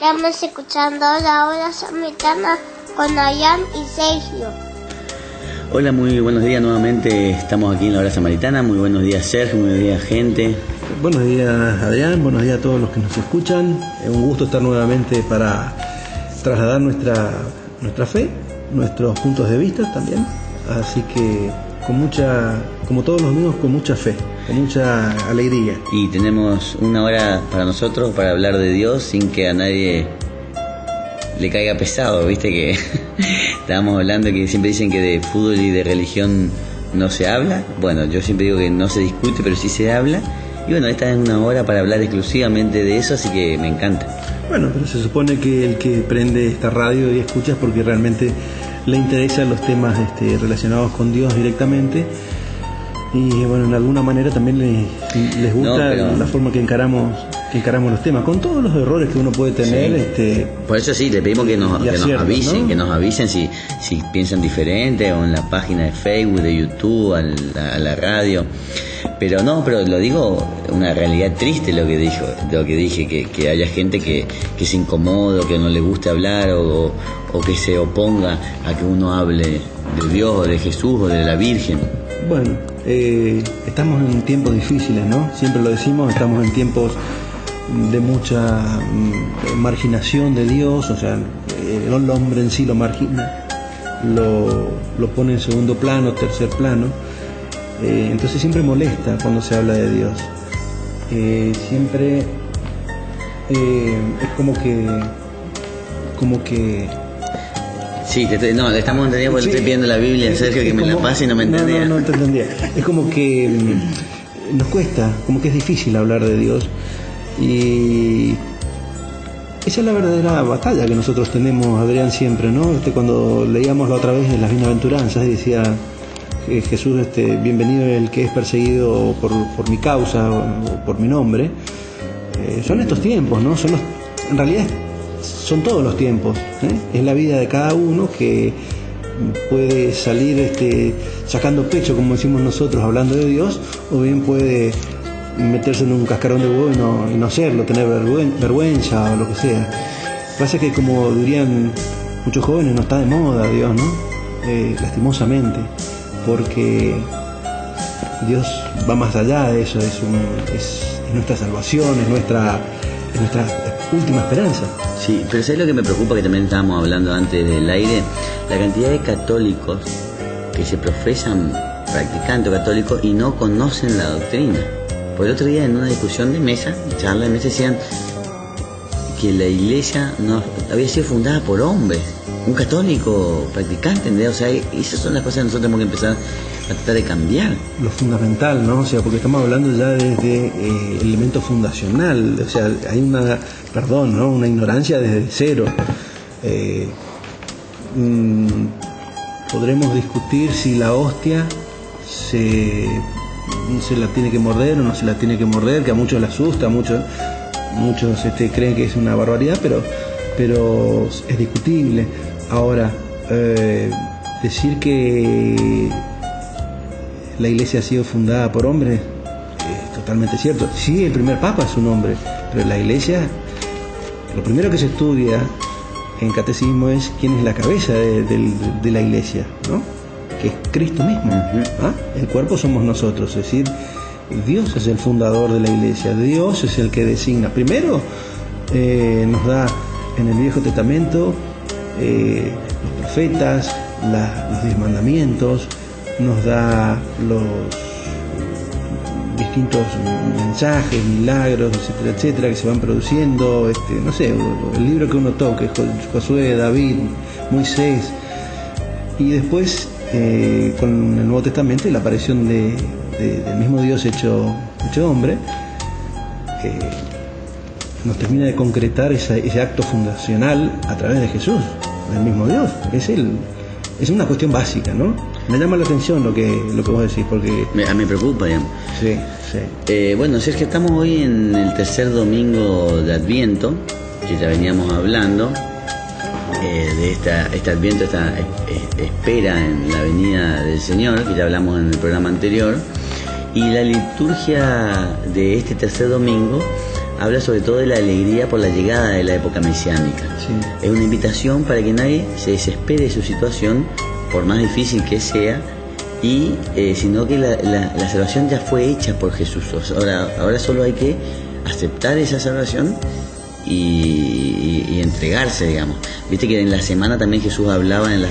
Estamos escuchando la hora samaritana con Ayán y Sergio. Hola, muy buenos días nuevamente. Estamos aquí en la hora samaritana. Muy buenos días, Sergio. Muy buenos días, gente. Buenos días, Adrián. Buenos días a todos los que nos escuchan. Es un gusto estar nuevamente para trasladar nuestra fe, nuestros puntos de vista también. Así que como todos los domingos, con mucha fe, con mucha alegría. Y tenemos una hora para nosotros, para hablar de Dios sin que a nadie le caiga pesado, viste que estábamos hablando que siempre dicen que de fútbol y de religión no se habla. Bueno, yo siempre digo que no se discute, pero sí se habla. Y bueno, esta es una hora para hablar exclusivamente de eso, así que me encanta. Bueno, pero se supone que el que prende esta radio y escucha es porque realmente le interesan los temas relacionados con Dios directamente. Y bueno, en alguna manera también les gusta la forma que encaramos los temas, con todos los errores que uno puede tener. Sí. Por eso sí, le pedimos que nos avisen, ¿no? Que nos avisen si piensan diferente, o en la página de Facebook, de YouTube, a la radio. Pero lo digo, una realidad triste lo que dije, que haya gente que se incomode, que no le guste hablar, o que se oponga a que uno hable de Dios, o de Jesús, o de la Virgen. Bueno, estamos en tiempos difíciles, ¿no? Siempre lo decimos, estamos en tiempos de mucha marginación de Dios, o sea, el hombre en sí lo margina, lo pone en segundo plano, tercer plano. Entonces siempre molesta cuando se habla de Dios. Siempre es como que sí, le estamos entendiendo porque estoy pidiendo la Biblia a Sergio que me la pase y no me entendía. No te entendía. Es como que nos cuesta, como que es difícil hablar de Dios. Y esa es la verdadera batalla que nosotros tenemos, Adrián, siempre, ¿no? Cuando leíamos la otra vez de las bienaventuranzas, decía Jesús, bienvenido el que es perseguido por mi causa o por mi nombre. Son estos tiempos, ¿no? En realidad son todos los tiempos, ¿eh? Es la vida de cada uno que puede salir sacando pecho, como decimos nosotros, hablando de Dios, o bien puede meterse en un cascarón de huevo y no hacerlo, tener vergüenza o lo que sea. Pasa que, como dirían muchos jóvenes, no está de moda Dios, ¿no? Lastimosamente, porque Dios va más allá de eso, es nuestra salvación, es nuestra última esperanza. Sí, pero ¿sabes lo que me preocupa? Que también estábamos hablando antes del aire, la cantidad de católicos que se profesan practicantes católicos y no conocen la doctrina. Por el otro día, en una discusión de mesa, charla de mesa, decían que la iglesia no había sido fundada por hombres, un católico practicante, ¿entendés? O sea, esas son las cosas que nosotros tenemos que empezar a tratar de cambiar. Lo fundamental, ¿no? O sea, porque estamos hablando ya desde el elemento fundacional, o sea, hay una ignorancia desde cero. Podremos discutir si la hostia se la tiene que morder o no se la tiene que morder, que a muchos les asusta, muchos creen que es una barbaridad, pero es discutible. Ahora, decir que la iglesia ha sido fundada por hombres es totalmente cierto. Sí, el primer papa es un hombre, pero la iglesia, lo primero que se estudia en catecismo es quién es la cabeza de la iglesia, ¿no? Que es Cristo mismo. ¿Ah? El cuerpo somos nosotros, es decir, Dios es el fundador de la iglesia, Dios es el que designa. Primero nos da en el Viejo Testamento los profetas, los 10 mandamientos, nos da los distintos mensajes, milagros, etcétera, etcétera, que se van produciendo, no sé, el libro que uno toque, Josué, David, Moisés, y después con el Nuevo Testamento y la aparición del mismo Dios hecho hombre, nos termina de concretar ese acto fundacional a través de Jesús, del mismo Dios. Es una cuestión básica, ¿no? Me llama la atención lo que vos decís, porque me preocupa, digamos. Sí. Bueno, Sergio, estamos hoy en el tercer domingo de Adviento, que ya veníamos hablando de este Adviento, esta espera en la venida del Señor, que ya hablamos en el programa anterior. Y la liturgia de este tercer domingo habla sobre todo de la alegría por la llegada de la época mesiánica. Sí. Es una invitación para que nadie se desespere de su situación, por más difícil que sea, y sino que la salvación ya fue hecha por Jesús. Ahora solo hay que aceptar esa salvación y entregarse, digamos. Viste que en la semana también Jesús hablaba en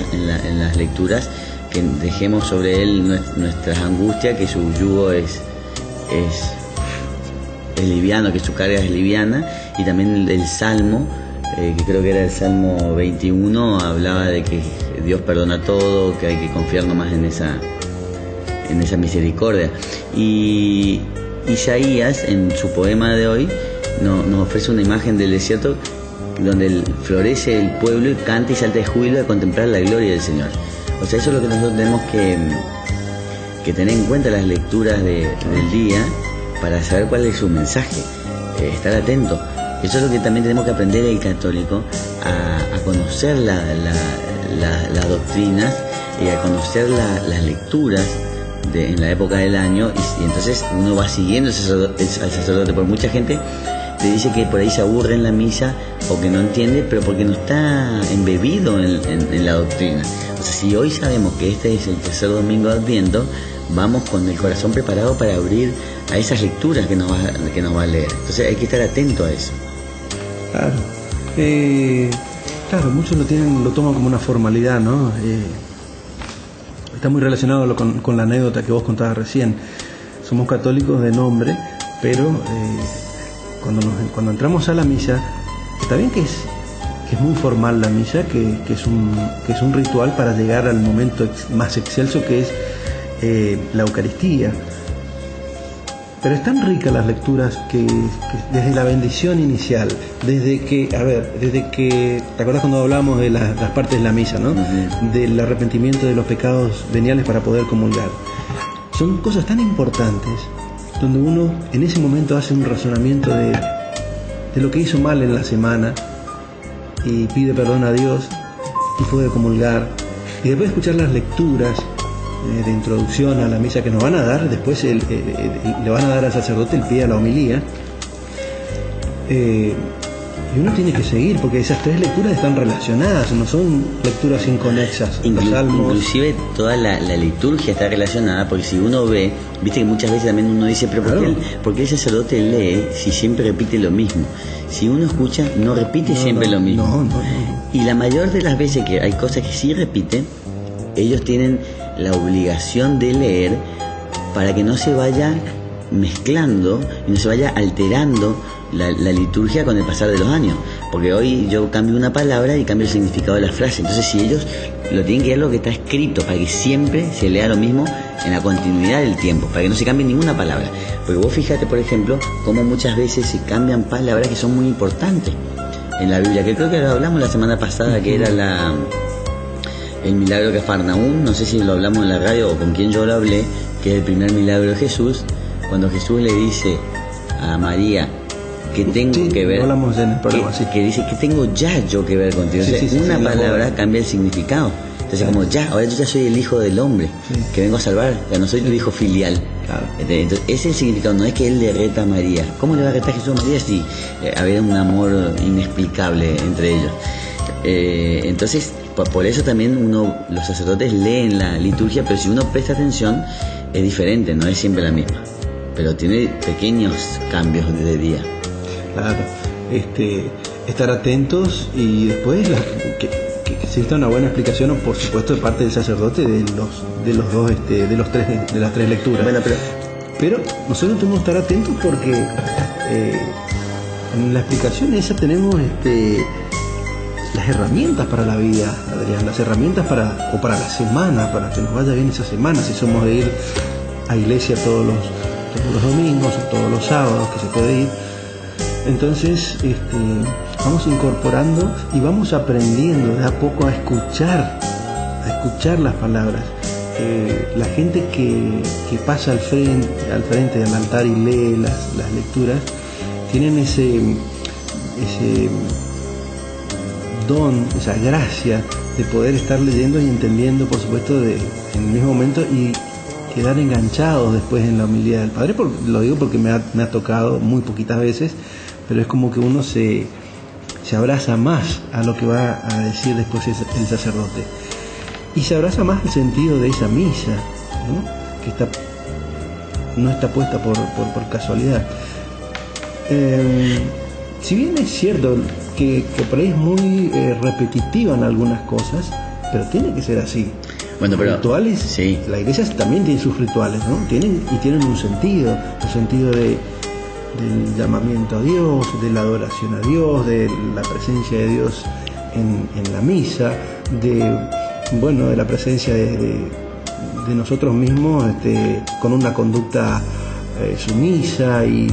las lecturas que dejemos sobre él nuestras angustias, que su yugo es liviano, que su carga es liviana, y también el Salmo, que creo que era el Salmo 21, hablaba de que Dios perdona todo, que hay que confiar nomás en esa misericordia. Y Isaías, en su poema de hoy, nos ofrece una imagen del desierto donde florece el pueblo y canta y salta de júbilo a contemplar la gloria del Señor. O sea, eso es lo que nosotros tenemos que tener en cuenta las lecturas del día para saber cuál es su mensaje, estar atento. Eso es lo que también tenemos que aprender el católico, a conocer las doctrinas y a conocer las lecturas en la época del año, y entonces uno va siguiendo al sacerdote. Por mucha gente le dice que por ahí se aburre en la misa o que no entiende, pero porque no está embebido en la doctrina. O sea, si hoy sabemos que este es el tercer domingo de Adviento, vamos con el corazón preparado para abrir a esas lecturas que nos va a leer. Entonces hay que estar atento a eso. Claro. Claro, muchos lo toman como una formalidad, ¿no? Está muy relacionado con la anécdota que vos contabas recién. Somos católicos de nombre, pero cuando entramos a la misa, está bien que es muy formal la misa, que es un ritual para llegar al momento más excelso, que es la Eucaristía. Pero es tan rica las lecturas que desde la bendición inicial, desde que, ¿te acuerdas cuando hablábamos de las partes de la misa, ¿no? Uh-huh. Del arrepentimiento de los pecados veniales para poder comulgar. Son cosas tan importantes, donde uno en ese momento hace un razonamiento de lo que hizo mal en la semana y pide perdón a Dios y puede comulgar. Y después de escuchar las lecturas de introducción a la misa que nos van a dar, después le van a dar al sacerdote el pie a la homilía, y uno tiene que seguir, porque esas tres lecturas están relacionadas, no son lecturas inconexas. Los salmos, inclusive toda la liturgia está relacionada, porque si uno ve, viste que muchas veces también uno dice, pero claro, ¿por qué el sacerdote lee si siempre repite lo mismo? Si uno escucha, no repite siempre lo mismo. No. Y la mayor de las veces que hay cosas que sí repiten, ellos tienen la obligación de leer para que no se vaya mezclando y no se vaya alterando la liturgia con el pasar de los años, porque hoy yo cambio una palabra y cambio el significado de la frase. Entonces, si ellos lo tienen que leer lo que está escrito, para que siempre se lea lo mismo en la continuidad del tiempo, para que no se cambie ninguna palabra. Porque vos fíjate, por ejemplo, cómo muchas veces se cambian palabras que son muy importantes en la Biblia, que creo que lo hablamos la semana pasada, que era el milagro de Cafarnaúm. No sé si lo hablamos en la radio o con quién yo lo hablé, que es el primer milagro de Jesús, cuando Jesús le dice a María que tengo que ver, hablamos en el programa, que dice que tengo ya yo que ver contigo. Una palabra cambia el significado. Entonces, como ahora yo ya soy el hijo del hombre, que vengo a salvar, ya no soy tu hijo filial. Claro. Entonces, ese es el significado. No es que él le reta a María. ¿Cómo le va a retar Jesús a María si había un amor inexplicable entre ellos? Entonces, por eso también los sacerdotes leen la liturgia, pero si uno presta atención es diferente, no es siempre la misma, pero tiene pequeños cambios de día. Claro, estar atentos, y después que exista una buena explicación, por supuesto, de parte del sacerdote de las tres lecturas. Bueno, pero nosotros tenemos que estar atentos porque en la explicación esa tenemos las herramientas para la vida, Adrián, las herramientas para la semana, para que nos vaya bien esa semana, si somos de ir a iglesia todos los domingos o todos los sábados, que se puede ir. Entonces vamos incorporando y vamos aprendiendo de a poco a escuchar las palabras. La gente que pasa al frente del altar y lee las lecturas, tienen ese don, esa gracia de poder estar leyendo y entendiendo, por supuesto, en el mismo momento, y quedar enganchados después en la homilía del Padre. Lo digo porque me ha tocado muy poquitas veces pero es como que uno se abraza más a lo que va a decir después el sacerdote. Y se abraza más el sentido de esa misa, ¿no? Que no está puesta por casualidad. Si bien es cierto que por ahí es muy repetitiva en algunas cosas, pero tiene que ser así. Bueno, pero rituales, sí. La iglesia también tiene sus rituales, ¿no? Tienen un sentido, del llamamiento a Dios, de la adoración a Dios, de la presencia de Dios en la misa, de la presencia de nosotros mismos, con una conducta sumisa y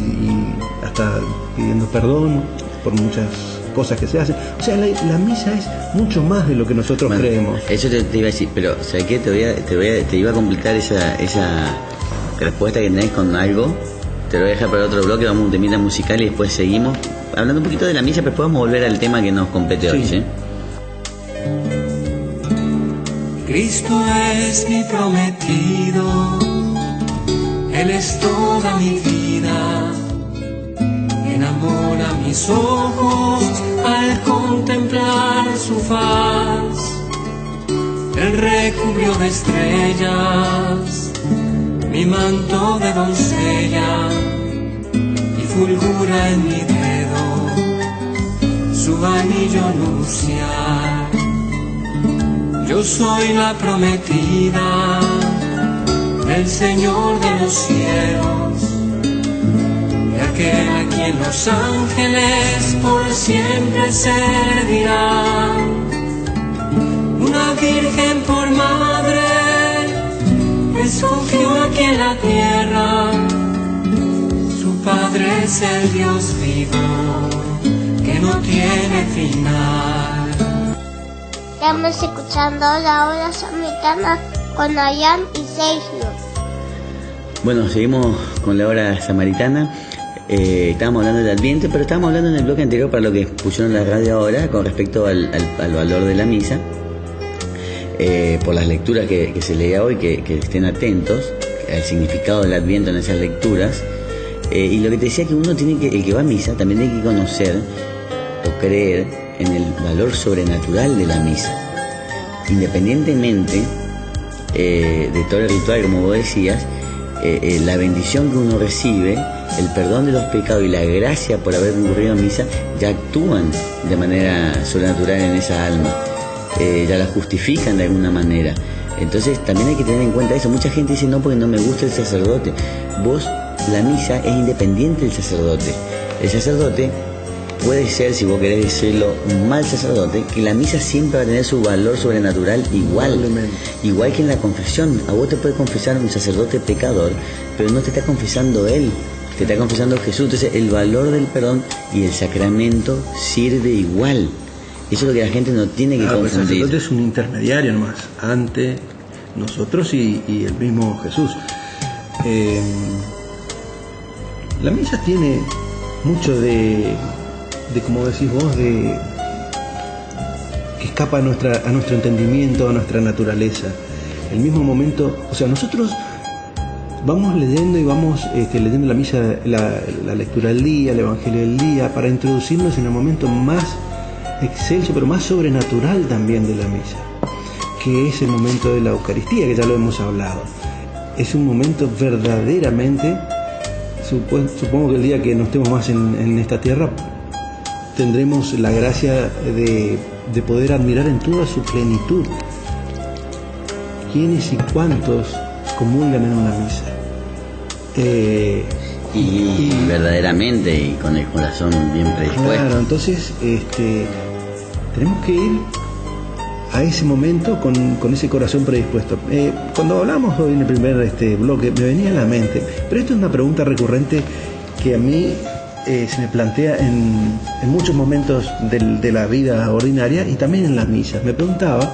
hasta pidiendo perdón por muchas cosas que se hacen. O sea, la misa es mucho más de lo que nosotros creemos. Eso te iba a decir, pero ¿sabes qué? Te iba a complicar esa respuesta que tenés con algo. Te lo voy a dejar para otro bloque, vamos a un temita musical y después seguimos hablando un poquito de la misa, pero después vamos a volver al tema que nos compete hoy, ¿sí? Cristo es mi prometido, Él es toda mi vida, enamora mis ojos al contemplar su faz. Él recubrió de estrellas mi manto de doncella y fulgura en mi dedo su anillo nupcial. Yo soy la prometida del Señor de los cielos, de aquel a quien los ángeles por siempre servirán. Una virgen por madre escogió aquí en la tierra, su Padre es el Dios vivo que no tiene final. Estamos escuchando la hora samaritana con Ayan y Sergio. Bueno, seguimos con la hora samaritana. Estábamos hablando del Adviento, pero estábamos hablando en el bloque anterior, para lo que pusieron en la radio ahora, con respecto al valor de la misa. Por las lecturas que se leía hoy, que estén atentos al significado del Adviento en esas lecturas. Y lo que te decía, que uno el que va a misa también tiene que conocer o creer en el valor sobrenatural de la misa, independientemente de todo el ritual, como vos decías. La bendición que uno recibe, el perdón de los pecados y la gracia por haber concurrido a misa ya actúan de manera sobrenatural en esa alma, ya la justifican de alguna manera. Entonces también hay que tener en cuenta eso. Mucha gente dice no, porque no me gusta el sacerdote. La misa es independiente del sacerdote. El sacerdote puede ser, si vos querés decirlo, un mal sacerdote, que la misa siempre va a tener su valor sobrenatural igual que en la confesión. A vos te puede confesar un sacerdote pecador, pero no te está confesando él, te está confesando Jesús. Entonces el valor del perdón y el sacramento sirve igual. Eso es lo que la gente no tiene que confundir. El sacerdote es un intermediario nomás ante nosotros y el mismo Jesús. La misa tiene mucho de como decís vos, que escapa a nuestro entendimiento, a nuestra naturaleza. El mismo momento, o sea, nosotros vamos leyendo y vamos leyendo la misa, la lectura del día, el evangelio del día, para introducirnos en el momento más excelso, pero más sobrenatural también de la misa, que es el momento de la Eucaristía, que ya lo hemos hablado. Es un momento verdaderamente, supongo que el día que no estemos más en esta tierra, tendremos la gracia de poder admirar en toda su plenitud quiénes y cuántos comulgan en una misa. Y verdaderamente, y con el corazón bien predispuesto. Claro, entonces tenemos que ir a ese momento con ese corazón predispuesto. Cuando hablamos hoy en el primer bloque, me venía a la mente, pero esto es una pregunta recurrente que a mí se me plantea en muchos momentos de la vida ordinaria y también en las misas. Me preguntaba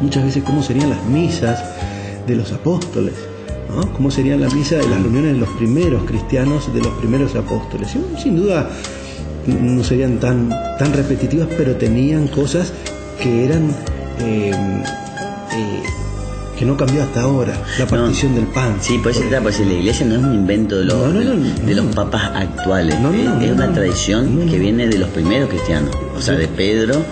muchas veces cómo serían las misas de los apóstoles, ¿no? Cómo serían las misas de las reuniones de los primeros cristianos, de los primeros apóstoles. Y, sin duda no serían tan repetitivas, pero tenían cosas que eran que no cambió hasta ahora, la partición del pan. Sí, pues la iglesia no es un invento de los papas actuales. Es una tradición que viene de los primeros cristianos, o sea, de Pedro,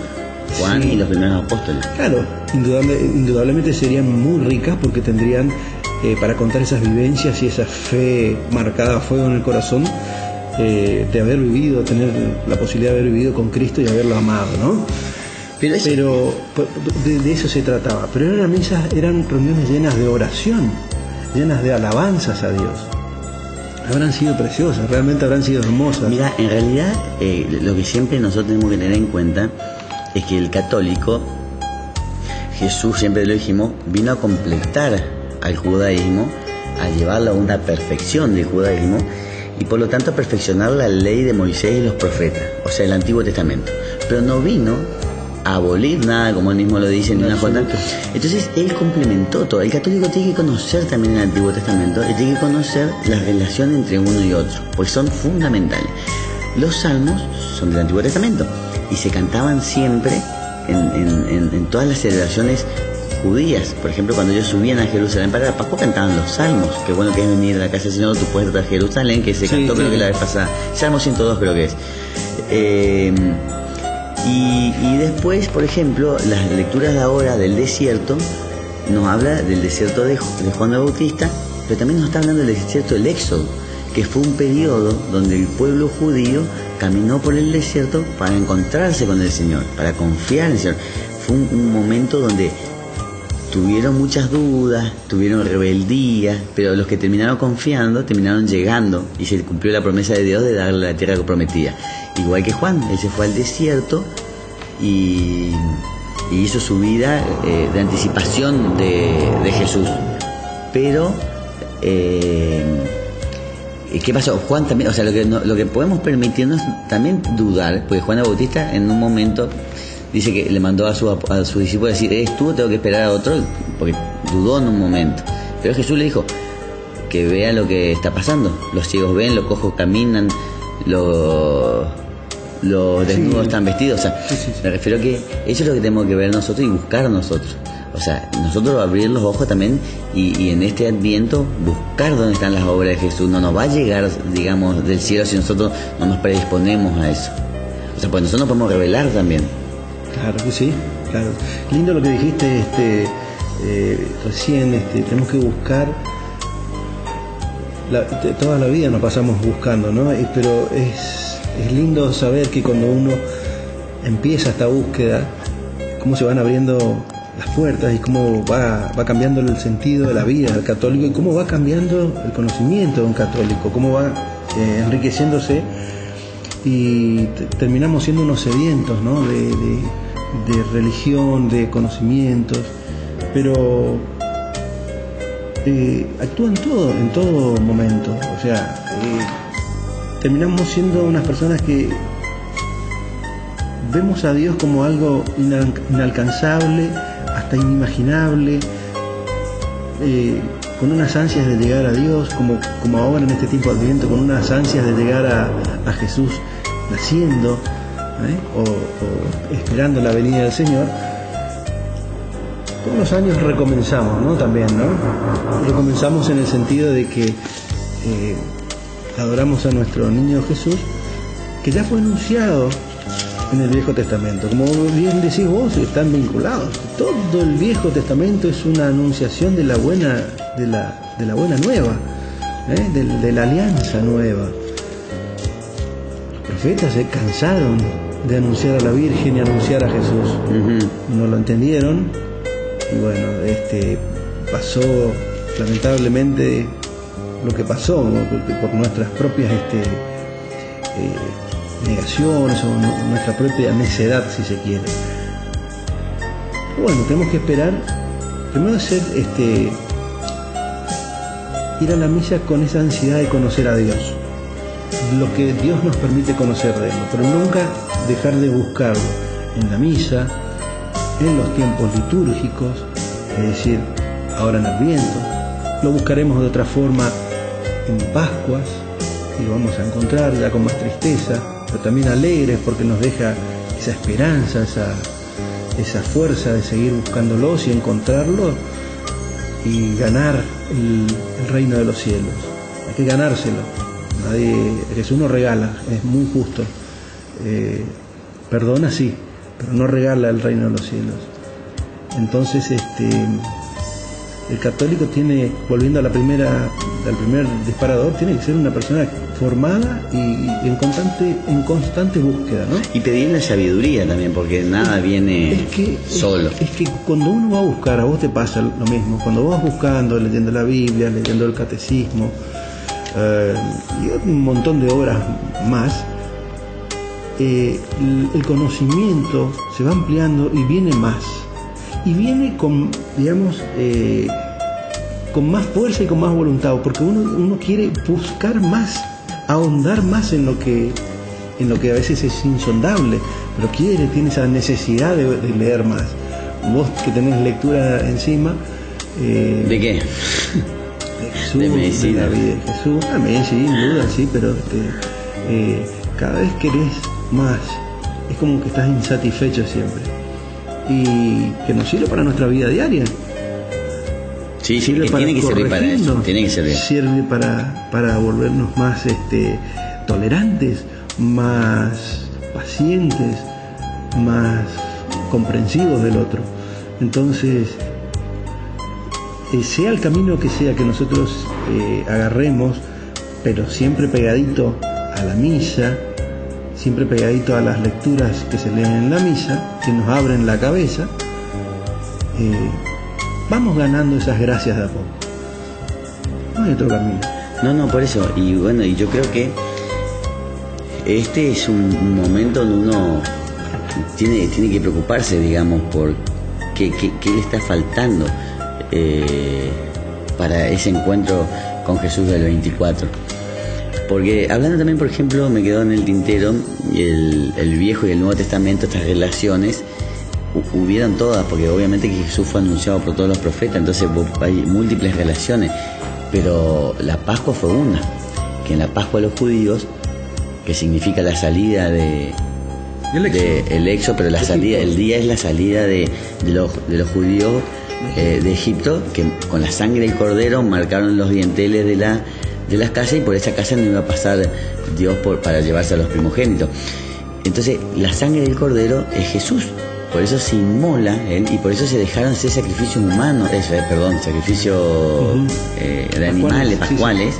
Juan y los primeros apóstoles. Claro, indudablemente serían muy ricas porque tendrían para contar esas vivencias y esa fe marcada a fuego en el corazón, de haber vivido, tener la posibilidad de haber vivido con Cristo y haberlo amado, ¿no? Pero de eso se trataba. Pero eran reuniones llenas de oración, llenas de alabanzas a Dios. Habrán sido preciosas, realmente habrán sido hermosas. Mira, en realidad lo que siempre nosotros tenemos que tener en cuenta es que el católico, Jesús, siempre lo dijimos, vino a completar al judaísmo, a llevarlo a una perfección del judaísmo y por lo tanto a perfeccionar la ley de Moisés y los profetas, o sea, el Antiguo Testamento. Pero no vino a abolir nada, como él mismo lo dice en una jota. Entonces él complementó todo. El católico tiene que conocer también el Antiguo Testamento y tiene que conocer las relaciones entre uno y otro, pues son fundamentales. Los salmos son del Antiguo Testamento y se cantaban siempre en todas las celebraciones judías. Por ejemplo, cuando ellos subían a Jerusalén para la Pascua, cantaban los salmos. Qué bueno que es venir a la casa del Señor, tu puerta a Jerusalén, que se cantó creo que la vez pasada. Salmo 102 creo que es. Y después, por ejemplo, las lecturas de ahora del desierto nos habla del desierto de Juan el Bautista, pero también nos está hablando del desierto del Éxodo, que fue un periodo donde el pueblo judío caminó por el desierto para encontrarse con el Señor, para confiar en el Señor. Fue un momento donde tuvieron muchas dudas, tuvieron rebeldía, pero los que terminaron confiando terminaron llegando y se cumplió la promesa de Dios de darle la tierra prometida. Igual que Juan, él se fue al desierto y hizo su vida de anticipación de Jesús. Pero ¿qué pasó? Juan también, o sea, lo que podemos permitirnos también dudar, porque Juan el Bautista en un momento dice que le mandó a su discípulo a decir, ¿eres tú o tengo que esperar a otro? Porque dudó en un momento. Pero Jesús le dijo que vea lo que está pasando. Los ciegos ven, los cojos caminan, los desnudos están vestidos. O sea, me refiero a que eso es lo que tenemos que ver nosotros y buscar nosotros. O sea, nosotros abrir los ojos también y en este Adviento buscar dónde están las obras de Jesús. No nos va a llegar, digamos, del cielo si nosotros no nos predisponemos a eso. O sea, pues nosotros nos podemos revelar también. Claro que sí, claro. Lindo lo que dijiste recién, tenemos que buscar, toda la vida nos pasamos buscando, ¿no? Pero es lindo saber que cuando uno empieza esta búsqueda, cómo se van abriendo las puertas y cómo va cambiando el sentido de la vida del católico y cómo va cambiando el conocimiento de un católico, cómo va enriqueciéndose y terminamos siendo unos sedientos, ¿no? de religión, de conocimientos, pero actúa en todo momento. O sea, terminamos siendo unas personas que vemos a Dios como algo inalcanzable, hasta inimaginable, con unas ansias de llegar a Dios, como ahora en este tiempo de Adviento, con unas ansias de llegar a Jesús naciendo, o esperando la venida del Señor. Todos los años recomenzamos, ¿no? También, ¿no? Recomenzamos en el sentido de que adoramos a nuestro niño Jesús, que ya fue anunciado en el Viejo Testamento. Como bien decís vos, están vinculados. Todo el Viejo Testamento es una anunciación de la buena nueva, de la alianza nueva. Los profetas se cansaron de anunciar a la Virgen y anunciar a Jesús. No lo entendieron y bueno, pasó lamentablemente lo que pasó, ¿no? por nuestras propias negaciones o nuestra propia necedad, si se quiere. Bueno, tenemos que esperar, primero hacer ir a la misa con esa ansiedad de conocer a Dios, lo que Dios nos permite conocer de Él, pero nunca dejar de buscarlo en la misa, en los tiempos litúrgicos, es decir, ahora en Adviento. Lo buscaremos de otra forma en Pascuas y lo vamos a encontrar ya con más tristeza, pero también alegres porque nos deja esa esperanza, esa fuerza de seguir buscándolos y encontrarlo y ganar el reino de los cielos. Hay que ganárselo. Jesús no regala, es muy justo. Perdona sí, pero no regala el reino de los cielos. Entonces el católico tiene, volviendo al primer disparador, tiene que ser una persona formada y en constante búsqueda, ¿no? Y pedir la sabiduría también, porque nada viene solo. Es que cuando uno va a buscar, a vos te pasa lo mismo, cuando vos vas buscando, leyendo la Biblia, leyendo el catecismo, y un montón de obras más, el conocimiento se va ampliando y viene más. Y viene con, digamos, con más fuerza y con más voluntad, porque uno quiere buscar más, ahondar más en lo que a veces es insondable, pero tiene esa necesidad de leer más. Vos que tenés lectura encima... ¿De qué? De Jesús, de medicina. De la vida de Jesús, también, sin duda, sí, pero cada vez querés más, es como que estás insatisfecho siempre. Y que nos sirve para nuestra vida diaria. Sí, sirve para tiene que servir para eso, tiene que servir. Sirve para volvernos más tolerantes, más pacientes, más comprensivos del otro. Entonces, sea el camino que sea que nosotros agarremos, pero siempre pegadito a la misa, siempre pegadito a las lecturas que se leen en la misa, que nos abren la cabeza, vamos ganando esas gracias de a poco. No hay otro camino. No, por eso. Y bueno, y yo creo que este es un momento donde uno tiene que preocuparse, digamos, por qué le está faltando para ese encuentro con Jesús del 24. Porque hablando también, por ejemplo, me quedó en el tintero el Viejo y el Nuevo Testamento, estas relaciones hubieron todas, porque obviamente que Jesús fue anunciado por todos los profetas, entonces hay múltiples relaciones, pero la Pascua fue una, que en la Pascua de los judíos, que significa la salida el éxodo, pero la salida, el día es la salida de los judíos de Egipto, que con la sangre del cordero marcaron los dinteles de las casas, y por esa casa no iba a pasar Dios para llevarse a los primogénitos. Entonces la sangre del cordero es Jesús, por eso se inmola él, y por eso se dejaron hacer sacrificios humanos, sacrificios de animales pascuales,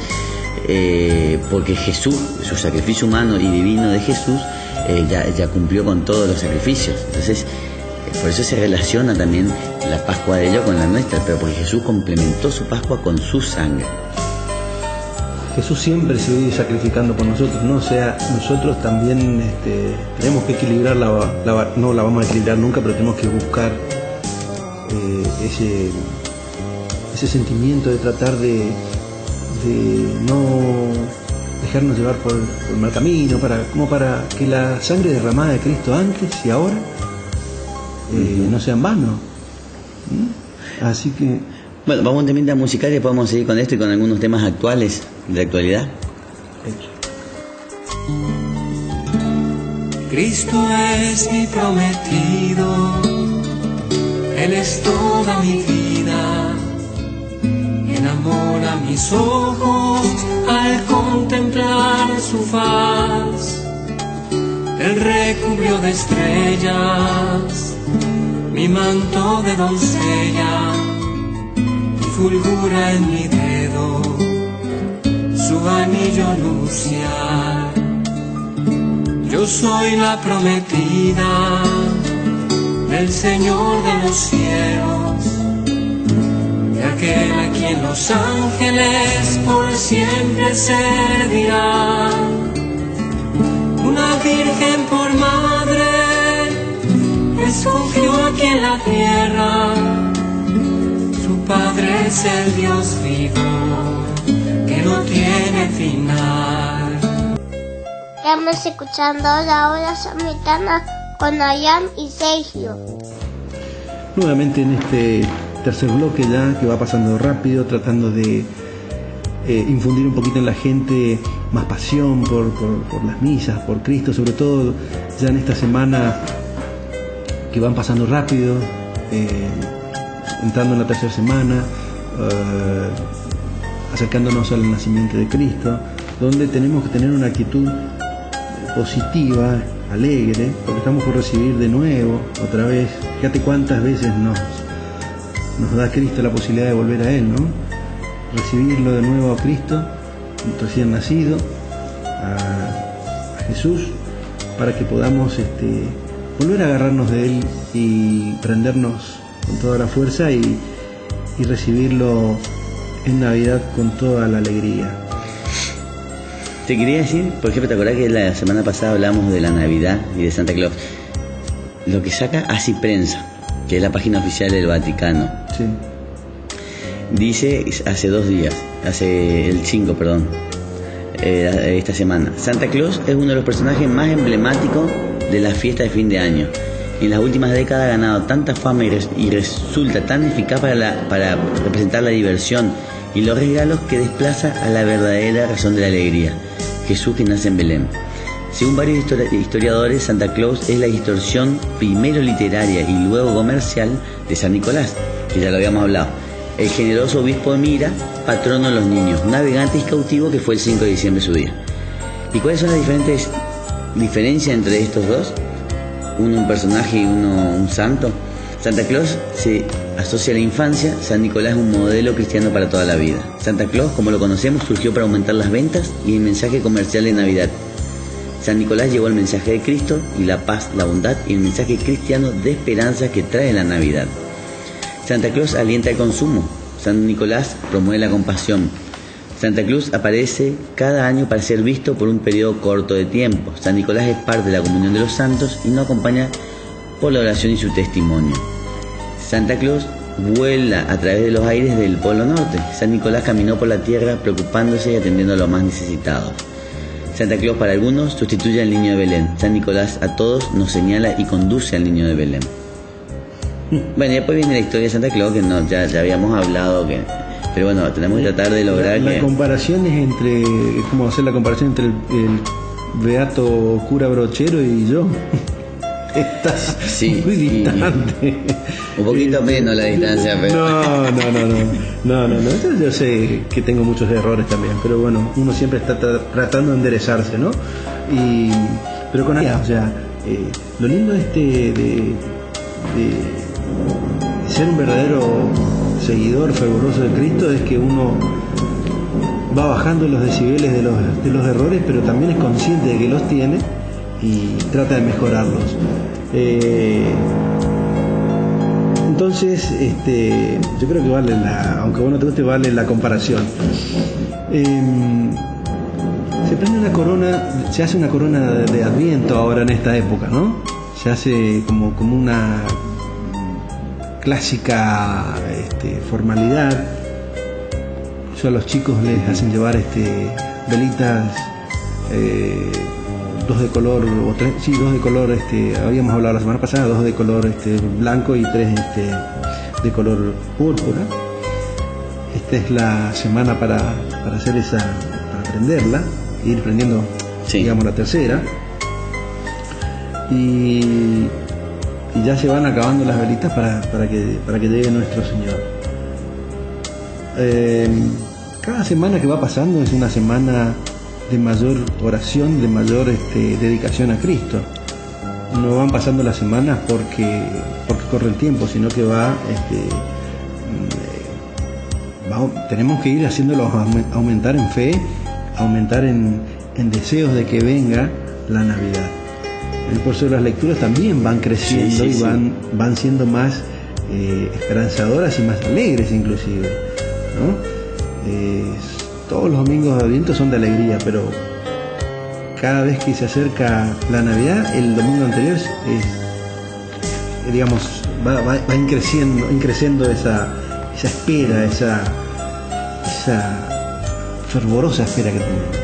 porque Jesús, su sacrificio humano y divino de Jesús, ya cumplió con todos los sacrificios. Entonces por eso se relaciona también la Pascua de ellos con la nuestra, pero porque Jesús complementó su Pascua con su sangre. Jesús siempre se vive sacrificando por nosotros, ¿no? O sea, nosotros también tenemos que equilibrar no la vamos a equilibrar nunca, pero tenemos que buscar ese sentimiento de tratar de no dejarnos llevar por el mal camino, para que la sangre derramada de Cristo antes y ahora no sea en vano. Así que... Bueno, vamos a un temita musical y después vamos a seguir con esto y con algunos temas actuales, de actualidad. Cristo es mi prometido, Él es toda mi vida, enamora mis ojos al contemplar su faz, Él recubrió de estrellas mi manto de doncella, fulgura en mi dedo su anillo nupcial. Yo soy la prometida del Señor de los cielos, de aquel a quien los ángeles por siempre servirán. Una virgen por madre escogió aquí en la tierra, Padre es el Dios vivo, que no tiene final. Estamos escuchando la hora samaritana con Ayán y Sergio. Nuevamente en este tercer bloque ya, que va pasando rápido, tratando de infundir un poquito en la gente más pasión por las misas, por Cristo, sobre todo ya en esta semana que van pasando rápido, entrando en la tercera semana, acercándonos al nacimiento de Cristo, donde tenemos que tener una actitud positiva, alegre, porque estamos por recibir de nuevo, otra vez. Fíjate cuántas veces nos da Cristo la posibilidad de volver a Él, ¿no? Recibirlo de nuevo a Cristo, recién nacido, a Jesús, para que podamos volver a agarrarnos de Él y prendernos con toda la fuerza y recibirlo en Navidad con toda la alegría. Te quería decir, por ejemplo, ¿te acordás que la semana pasada hablamos de la Navidad y de Santa Claus? Lo que saca Así Prensa, que es la página oficial del Vaticano. Sí. Dice hace el 5, esta semana: Santa Claus es uno de los personajes más emblemáticos de la fiesta de fin de año. En las últimas décadas ha ganado tanta fama y resulta tan eficaz para representar la diversión y los regalos que desplaza a la verdadera razón de la alegría, Jesús que nace en Belén. Según varios historiadores, Santa Claus es la distorsión primero literaria y luego comercial de San Nicolás, que ya lo habíamos hablado, el generoso obispo de Mira, patrono de los niños, navegante y cautivo, que fue el 5 de diciembre su día. ¿Y cuáles son las diferencias entre estos dos? Uno un personaje y uno un santo. Santa Claus se asocia a la infancia, San Nicolás es un modelo cristiano para toda la vida. Santa Claus, como lo conocemos, surgió para aumentar las ventas y el mensaje comercial de Navidad. San Nicolás llevó el mensaje de Cristo y la paz, la bondad y el mensaje cristiano de esperanza que trae la Navidad. Santa Claus alienta el consumo, San Nicolás promueve la compasión. Santa Claus aparece cada año para ser visto por un periodo corto de tiempo. San Nicolás es parte de la comunión de los santos y nos acompaña por la oración y su testimonio. Santa Claus vuela a través de los aires del Polo Norte. San Nicolás caminó por la tierra preocupándose y atendiendo a los más necesitados. Santa Claus para algunos sustituye al niño de Belén. San Nicolás a todos nos señala y conduce al niño de Belén. Bueno, y después viene la historia de Santa Claus, que no, ya habíamos hablado, pero bueno, tenemos que tratar de lograr la comparación es como hacer la comparación entre el beato cura brochero y yo. Estás muy distante. Un poquito menos la distancia, pero... No. Yo sé que tengo muchos errores también, pero bueno, uno siempre está tratando de enderezarse, ¿no? Pero con o sea, lo lindo de ser un verdadero seguidor fervoroso de Cristo es que uno va bajando los decibeles de los errores, pero también es consciente de que los tiene y trata de mejorarlos. Entonces, yo creo que vale aunque vos no te guste, vale la comparación. Se prende una corona, se hace una corona de Adviento ahora en esta época, ¿no? Se hace como una clásica formalidad. Yo a los chicos les hacen llevar velitas, dos de color, dos de color, habíamos hablado la semana pasada, dos de color blanco y tres de color púrpura. Esta es la semana para hacer para prenderla, ir prendiendo, digamos, la tercera. Y ya se van acabando las velitas para que llegue nuestro Señor. Cada semana que va pasando es una semana de mayor oración, de mayor dedicación a Cristo. No van pasando las semanas porque corre el tiempo, sino que tenemos que ir haciéndolos aumentar en fe, aumentar en deseos de que venga la Navidad. Por eso las lecturas también van creciendo y van siendo más esperanzadoras y más alegres inclusive, ¿no? Todos los domingos de Adviento son de alegría, pero cada vez que se acerca la Navidad, el domingo anterior digamos, va increciendo esa espera, esa fervorosa espera que tenemos.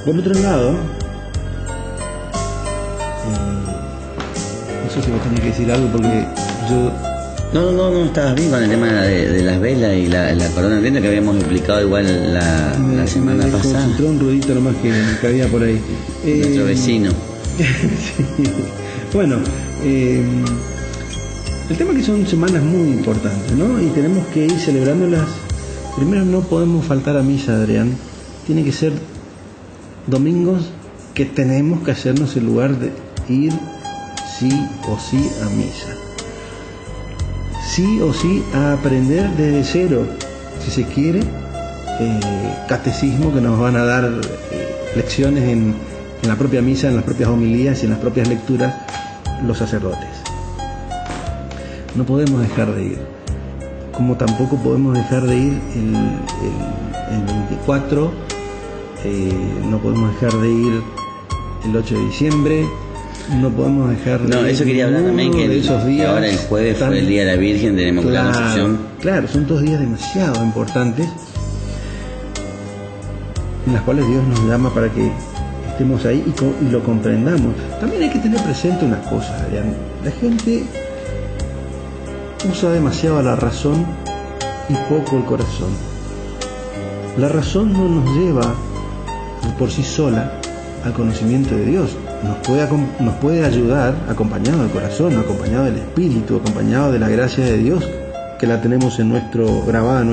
Por otro lado, no sé si vos tenés que decir algo porque yo... No, estabas bien con el tema de las velas y la corona de viento que habíamos explicado igual la semana pasada. Me un ruidito nomás que había por ahí. Nuestro vecino. Sí. Bueno, El tema es que son semanas muy importantes, ¿no? Y tenemos que ir celebrándolas. Primero, no podemos faltar a misa, Adrián. Tiene que ser domingos que tenemos que hacernos el lugar de ir sí o sí a misa. Sí o sí a aprender desde cero, si se quiere, catecismo que nos van a dar lecciones en la propia misa, en las propias homilías y en las propias lecturas los sacerdotes. No podemos dejar de ir, como tampoco podemos dejar de ir el 24, no podemos dejar de ir el 8 de diciembre, no podemos dejar de ir. No, eso quería hablar también, que esos días ahora el jueves fue el Día de la Virgen, tenemos que la Concepción. Claro, son 2 días demasiado importantes en las cuales Dios nos llama para que estemos ahí y lo comprendamos. También hay que tener presente una cosa, Adrián. La gente usa demasiado la razón y poco el corazón. La razón no nos lleva por sí sola al conocimiento de Dios. Nos puede ayudar acompañado del corazón, acompañado del Espíritu, acompañado de la gracia de Dios que la tenemos grabada en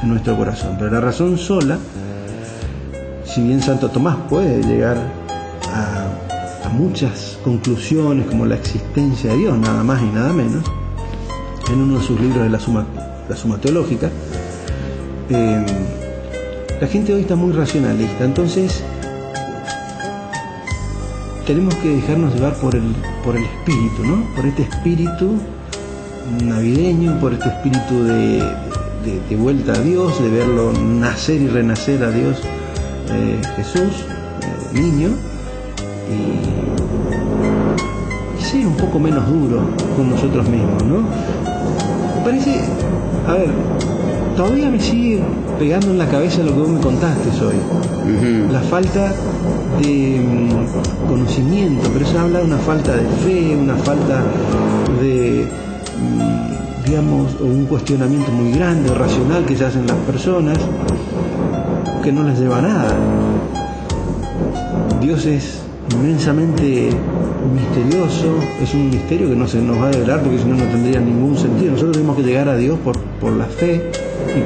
nuestro corazón. Pero la razón sola, si bien Santo Tomás puede llegar a muchas conclusiones como la existencia de Dios, nada más y nada menos, en uno de sus libros de la Suma Teológica, la gente hoy está muy racionalista. Entonces tenemos que dejarnos llevar por el espíritu, ¿no? Por este espíritu navideño, por este espíritu de vuelta a Dios, de verlo nacer y renacer a Dios, Jesús, niño, y ser un poco menos duro con nosotros mismos, ¿no? Me parece, a ver, todavía me sigue pegando en la cabeza lo que vos me contaste hoy. Uh-huh. La falta de conocimiento, pero eso habla de una falta de fe, una falta de, digamos, un cuestionamiento muy grande, racional que se hacen las personas, que no les lleva a nada. Dios es inmensamente misterioso, es un misterio que no se nos va a develar porque si no, no tendría ningún sentido. Nosotros tenemos que llegar a Dios por la fe y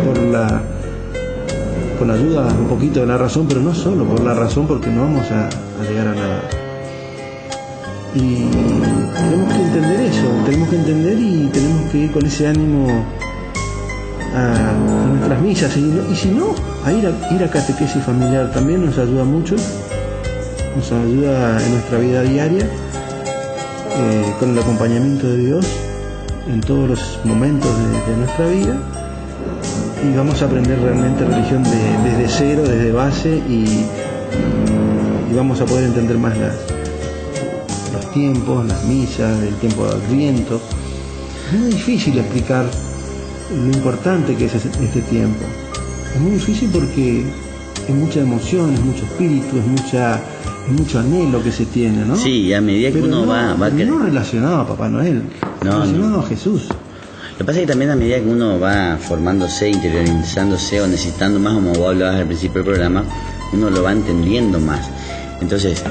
con ayuda un poquito de la razón, pero no solo por la razón, porque no vamos a llegar a nada. Y tenemos que entender eso, tenemos que entender y tenemos que ir con ese ánimo a nuestras misas, y si no, a ir a catequesis familiar también nos ayuda mucho, nos ayuda en nuestra vida diaria, con el acompañamiento de Dios en todos los momentos de nuestra vida, y vamos a aprender realmente religión desde cero, desde base, y vamos a poder entender más los tiempos, las misas, el tiempo de Adviento. Es muy difícil explicar lo importante que es este tiempo. Es muy difícil porque es mucha emoción, es mucho espíritu, es mucho anhelo que se tiene, ¿no? Sí, y a medida que uno va no relacionado a Papá Noel, relacionado a Jesús. Lo que pasa es que también a medida que uno va formándose, interiorizándose o necesitando más, como vos hablabas al principio del programa, uno lo va entendiendo más. Entonces,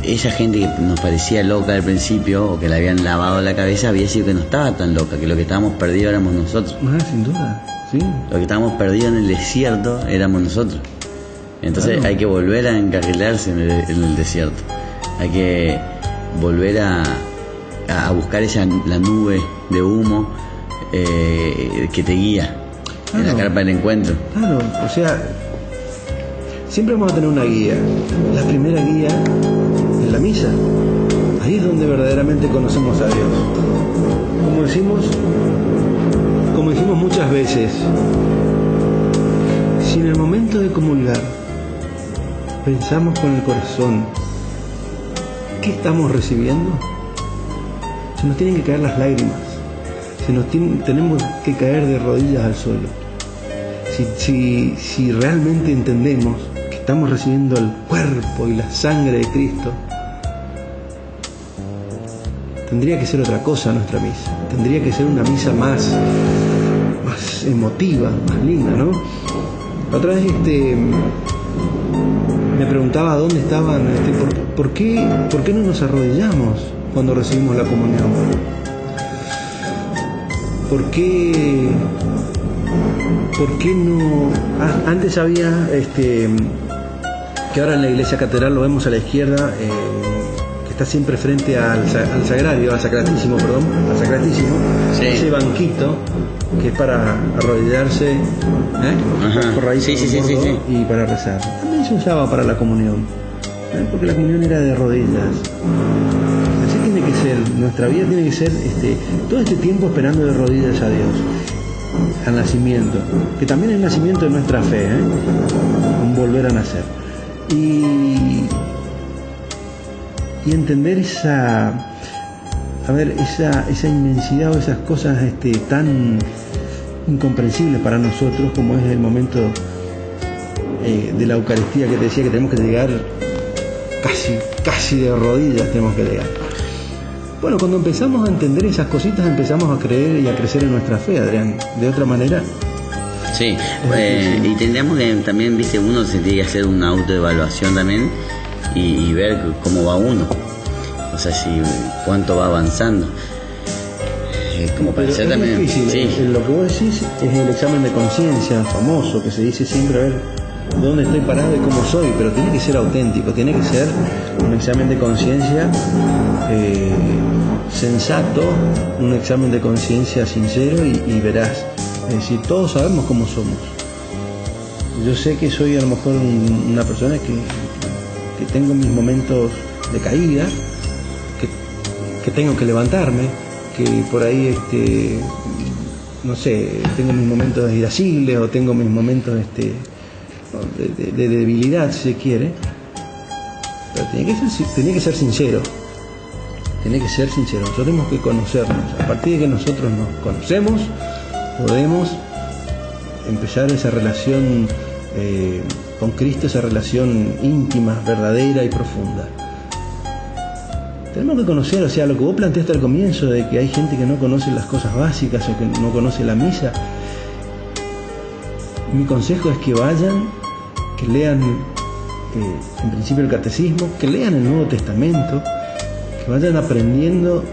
esa gente que nos parecía loca al principio, o que le habían lavado la cabeza, había sido que no estaba tan loca, que lo que estábamos perdidos éramos nosotros. Sin duda, sí. Lo que estábamos perdidos en el desierto éramos nosotros. Entonces claro, hay que volver a encarrilarse en el desierto. Hay que volver a buscar la nube de humo que te guía, claro, en la carpa del encuentro. Claro, o sea, siempre vamos a tener una guía. La primera guía es la misa. Ahí es donde verdaderamente conocemos a Dios. Como decimos muchas veces, si en el momento de comulgar pensamos con el corazón ¿qué estamos recibiendo? Se nos tienen que caer las lágrimas, tenemos que caer de rodillas al suelo. Si realmente entendemos que estamos recibiendo el cuerpo y la sangre de Cristo, tendría que ser otra cosa nuestra misa, tendría que ser una misa más emotiva, más linda, ¿no? Otra vez me preguntaba dónde estaban, ¿por qué no nos arrodillamos cuando recibimos la comunión? ¿por qué no? Antes había que ahora en la iglesia catedral lo vemos a la izquierda, que está siempre frente al sagrario, al sacratísimo, Sí. Ese banquito que es para arrodillarse, Sí. y para rezar. También se usaba para la comunión, porque la comunión era de rodillas. Así tiene que ser, nuestra vida tiene que ser todo este tiempo esperando de rodillas a Dios, al nacimiento, que también es el nacimiento de nuestra fe, un volver a nacer. Y entender esa inmensidad o esas cosas tan incomprensibles para nosotros, como es el momento de la Eucaristía, que te decía que tenemos que llegar casi de rodillas, tenemos que llegar. Bueno, cuando empezamos a entender esas cositas, empezamos a creer y a crecer en nuestra fe, Adrián. De otra manera... Sí, y tendríamos que también, viste, uno se tiene que hacer una autoevaluación también y ver cómo va uno, o sea, cuánto va avanzando, como para ser también difícil, sí. Lo que vos decís es el examen de conciencia famoso, que se dice siempre, a ver dónde estoy parado y cómo soy, pero tiene que ser auténtico, tiene que ser un examen de conciencia sensato, un examen de conciencia sincero y veraz. Es decir, todos sabemos cómo somos. Yo sé que soy a lo mejor una persona que tengo mis momentos de caída, que tengo que levantarme, que por ahí, no sé, tengo mis momentos irascibles o tengo mis momentos de debilidad, si se quiere. Pero tiene que ser sincero. Tiene que ser sincero. Nosotros tenemos que conocernos. A partir de que nosotros nos conocemos, podemos empezar esa relación con Cristo, esa relación íntima, verdadera y profunda. Tenemos que conocer, o sea, lo que vos planteaste al comienzo, de que hay gente que no conoce las cosas básicas o que no conoce la misa. Mi consejo es que vayan, que lean en principio el catecismo, que lean el Nuevo Testamento, que vayan aprendiendo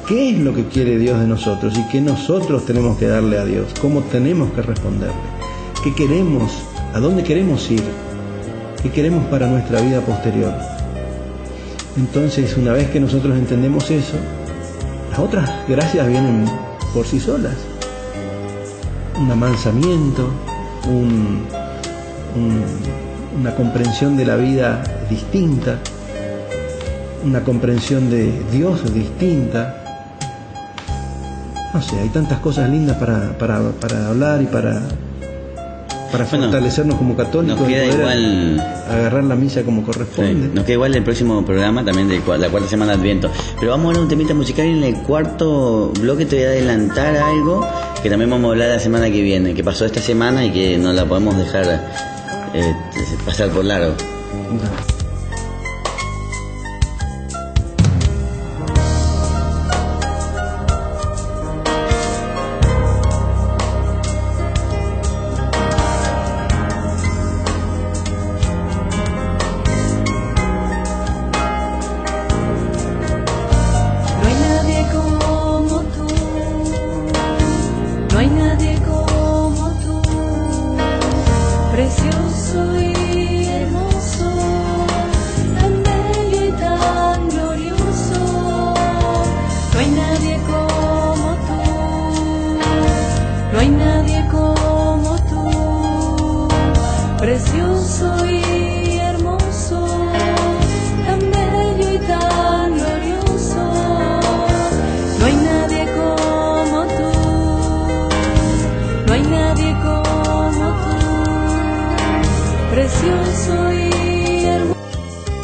qué es lo que quiere Dios de nosotros y qué nosotros tenemos que darle a Dios, cómo tenemos que responderle, qué queremos, a dónde queremos ir, qué queremos para nuestra vida posterior. Entonces, una vez que nosotros entendemos eso, las otras gracias vienen por sí solas. Un amansamiento, una comprensión de la vida distinta, una comprensión de Dios distinta. No sé, hay tantas cosas lindas para hablar y para fortalecernos como católicos. Nos queda igual agarrar la misa como corresponde. Sí, nos queda igual el próximo programa también de la cuarta semana de Adviento. Pero vamos a hablar un temita musical y en el cuarto bloque te voy a adelantar algo que también vamos a hablar la semana que viene, que pasó esta semana y que no la podemos dejar pasar por largo. No.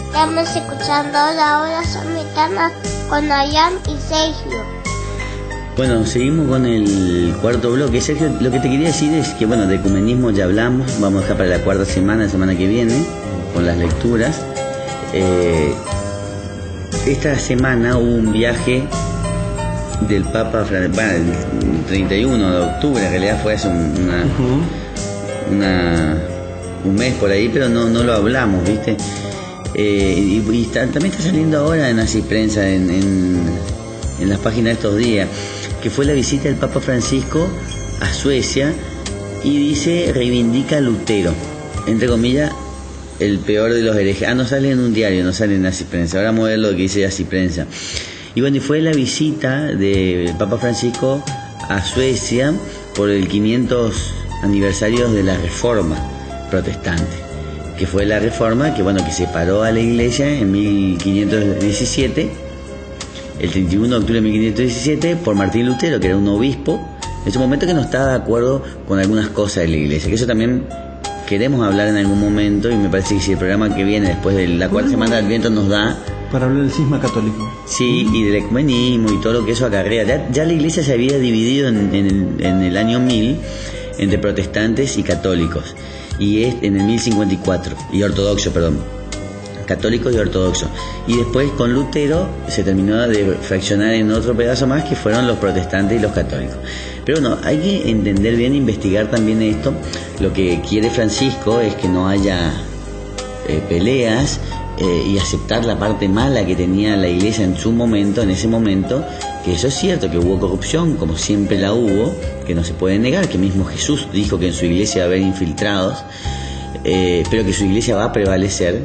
Estamos escuchando la hora samaritana con Ayán y Sergio. Bueno, seguimos con el cuarto bloque. Sergio, lo que te quería decir es que, bueno, de ecumenismo ya hablamos, vamos a dejar para la cuarta semana, la semana que viene, con las lecturas. Esta semana hubo un viaje del Papa, el 31 de octubre, en realidad fue hace un mes por ahí, pero no lo hablamos, ¿viste? También está saliendo ahora en Así Prensa, en las páginas de estos días. que fue la visita del Papa Francisco a Suecia, y dice, reivindica a Lutero, entre comillas, el peor de los herejes. No sale en un diario, no sale en Así Prensa. Ahora vamos a ver lo que dice Así Prensa. Y bueno, y fue la visita del Papa Francisco a Suecia por el 500 aniversario de la Reforma Protestante, que fue la reforma que, bueno, que separó a la Iglesia en 1517, el 31 de octubre de 1517, por Martín Lutero, que era un obispo en ese momento, que no estaba de acuerdo con algunas cosas de la Iglesia, que eso también queremos hablar en algún momento, y me parece que si el programa que viene después de la cuarta semana del Adviento nos da para hablar del cisma católico. Sí, y del ecumenismo y todo lo que eso acarrea. Ya la Iglesia se había dividido en el año 1000 entre protestantes y católicos, y es en el 1054, y ortodoxos, perdón, católicos y ortodoxos. Y después con Lutero se terminó de fraccionar en otro pedazo más, que fueron los protestantes y los católicos. Pero bueno, hay que entender bien, investigar también esto. Lo que quiere Francisco es que no haya peleas, y aceptar la parte mala que tenía la Iglesia en su momento, en ese momento, que eso es cierto, que hubo corrupción, como siempre la hubo, que no se puede negar, que mismo Jesús dijo que en su Iglesia va a haber infiltrados, pero que su Iglesia va a prevalecer.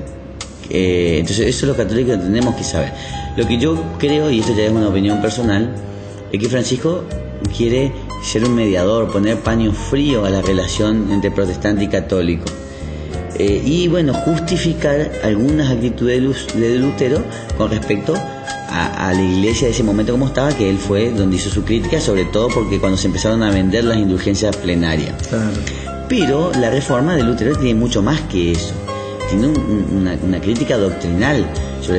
Entonces eso los católicos tenemos que saber. Lo que yo creo, y esto ya es una opinión personal, es que Francisco quiere ser un mediador, poner paño frío a la relación entre protestante y católico. Y bueno, justificar algunas actitudes de Lutero con respecto a la Iglesia de ese momento como estaba, que él fue donde hizo su crítica, sobre todo porque cuando se empezaron a vender las indulgencias plenarias. Claro. Pero la reforma de Lutero tiene mucho más que eso, tiene una crítica doctrinal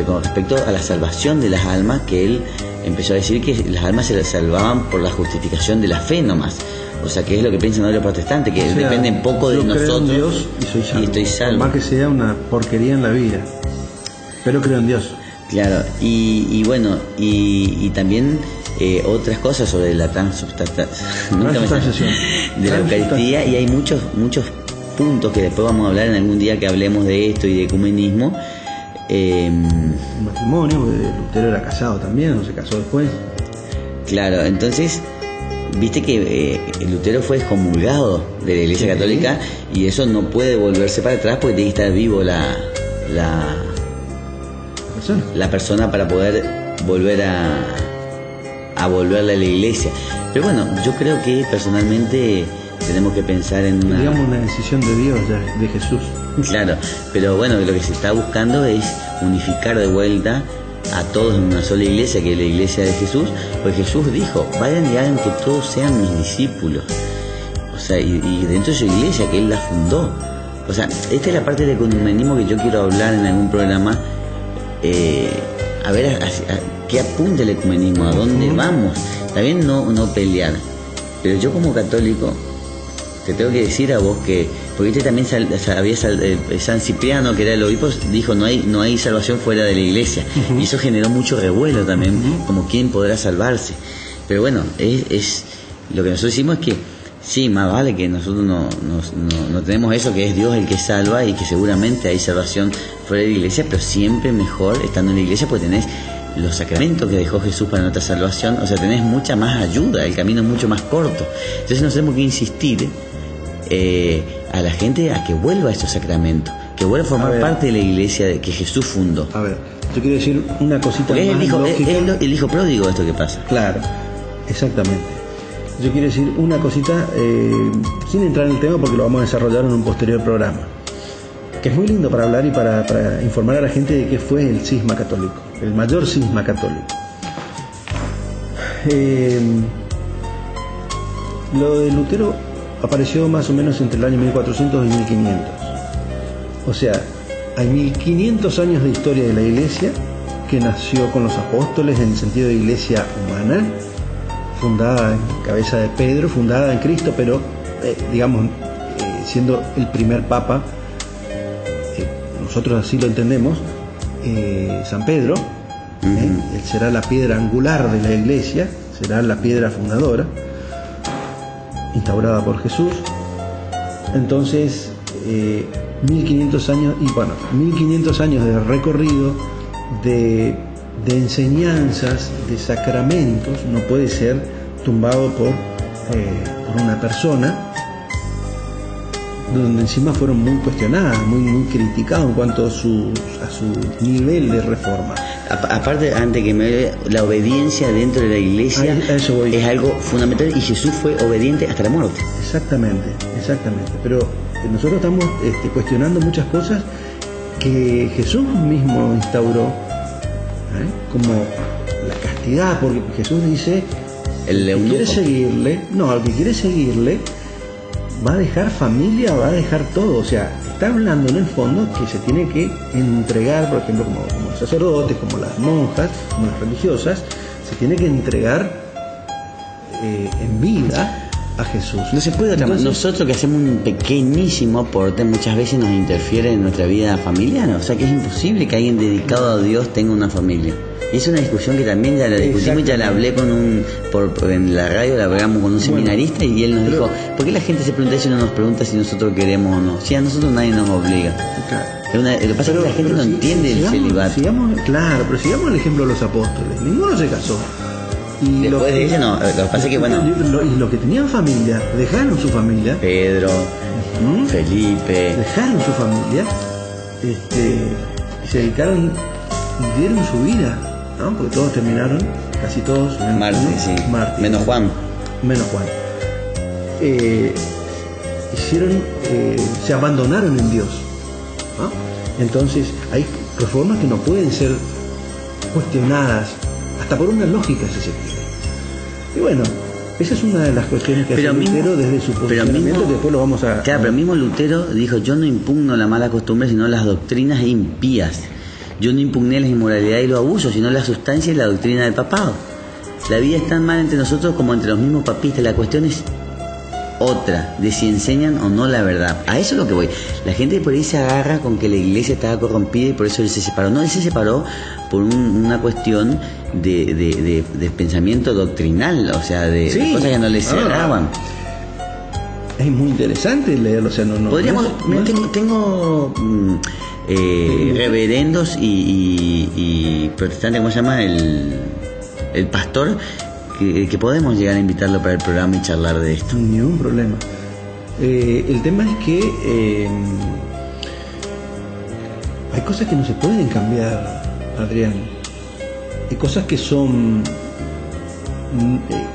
con respecto a la salvación de las almas, que él empezó a decir que las almas se las salvaban por la justificación de la fe nomás. O sea, que es lo que piensan hoy los protestantes, que dependen poco de nosotros. Yo creo en Dios y soy salvo. Y estoy salvo. Por más que sea una porquería en la vida, pero creo en Dios. Claro, y bueno, y también otras cosas sobre la transubstanciación de la Eucaristía, y hay muchos puntos que después vamos a hablar en algún día que hablemos de esto y de ecumenismo. Matrimonio, Lutero era casado también, no se casó después. Claro, entonces viste que Lutero fue excomulgado de la Iglesia Católica, y eso no puede volverse para atrás, porque tiene que estar vivo la persona para poder volver a volverle a la Iglesia. Pero bueno, yo creo que personalmente tenemos que pensar en una decisión de Dios, de Jesús. Claro, pero bueno, lo que se está buscando es unificar de vuelta a todos en una sola iglesia, que es la iglesia de Jesús, porque Jesús dijo, vayan y hagan que todos sean mis discípulos. O sea, y dentro de su iglesia, que él la fundó. O sea, esta es la parte del ecumenismo que yo quiero hablar en algún programa, a ver qué apunta el ecumenismo, a dónde vamos. Está bien no pelear, pero yo como católico te tengo que decir a vos que, porque este también San Cipriano, que era el obispo, dijo no hay salvación fuera de la iglesia, y eso generó mucho revuelo también, como quién podrá salvarse. Pero bueno, es lo que nosotros decimos es que sí, más vale que nosotros no tenemos eso, que es Dios el que salva, y que seguramente hay salvación fuera de la iglesia, pero siempre mejor estando en la iglesia, porque tenés los sacramentos que dejó Jesús para nuestra salvación. O sea, tenés mucha más ayuda, el camino es mucho más corto. Entonces nos tenemos que insistir a la gente a que vuelva a estos sacramentos, que vuelva a formar parte de la iglesia que Jesús fundó. A ver, yo quiero decir una cosita porque más lógica. Es el hijo pródigo esto que pasa. Claro, exactamente. Yo quiero decir una cosita, sin entrar en el tema, porque lo vamos a desarrollar en un posterior programa, que es muy lindo para hablar y para informar a la gente de qué fue el cisma católico, el mayor cisma católico. Lo de Lutero apareció más o menos entre el año 1400 y 1500. O sea, hay 1500 años de historia de la iglesia, que nació con los apóstoles en el sentido de iglesia humana, fundada en cabeza de Pedro, fundada en Cristo, pero siendo el primer papa, nosotros así lo entendemos, San Pedro, él será la piedra angular de la iglesia, será la piedra fundadora, instaurada por Jesús. Entonces 1500 años, y bueno, 1500 años de recorrido, de enseñanzas, de sacramentos, no puede ser tumbado por una persona, donde encima fueron muy cuestionadas, muy criticadas en cuanto a su nivel de reforma. Aparte, antes que la obediencia dentro de la iglesia A eso voy. es algo fundamental, y Jesús fue obediente hasta la muerte. Exactamente. Pero nosotros estamos cuestionando muchas cosas que Jesús mismo instauró, como la castidad, porque Jesús dice, El que eunuco. quiere seguirle, al que quiere seguirle va a dejar familia, va a dejar todo. O sea, está hablando en el fondo que se tiene que entregar, por ejemplo, como los sacerdotes, como las monjas, como las religiosas, se tiene que entregar en vida a Jesús. No se puede otra manera. Entonces, Nosotros que hacemos un pequeñísimo aporte muchas veces nos interfiere en nuestra vida familiar. O sea que es imposible que alguien dedicado a Dios tenga una familia. Y es una discusión que también ya la discutimos, ya la hablé en la radio, la hablamos con un seminarista, y él nos dijo, ¿por qué la gente se pregunta eso y no nos pregunta si nosotros queremos o no? Si a nosotros nadie nos obliga. claro. Lo que pasa es que la gente no entiende el celibato. Pero sigamos el ejemplo de los apóstoles. Ninguno se casó. Y Después de ella no, lo que pasa es que bueno, y los que tenían familia, dejaron su familia, Pedro, Felipe, dejaron su familia, y se dedicaron, dieron su vida, ¿no? Porque todos terminaron, casi todos, Mártires, sí. mártires. Menos Juan. Se abandonaron en Dios, ¿no? Entonces hay reformas que no pueden ser cuestionadas hasta por una lógica, si se quiere. Y bueno, esa es una de las cuestiones que hace Lutero desde su posicionamiento, que después lo vamos a... Claro, pero mismo Lutero dijo, yo no impugno la mala costumbre, sino las doctrinas impías. Yo no impugné las inmoralidades y los abusos, sino la sustancia y la doctrina del papado. La vida es tan mal entre nosotros como entre los mismos papistas. La cuestión es otra, de si enseñan o no la verdad. A eso es lo que voy. La gente por ahí se agarra con que la iglesia estaba corrompida y por eso él se separó. No, él se separó por una cuestión de pensamiento doctrinal, o sea, de cosas que no le cerraban. Es muy interesante leerlo, o sea, no Podríamos, tengo reverendos y protestantes, ¿cómo se llama? El pastor, que podemos llegar a invitarlo para el programa y charlar de esto. Ni un problema. El tema es que hay cosas que no se pueden cambiar, Adrián. Hay cosas que son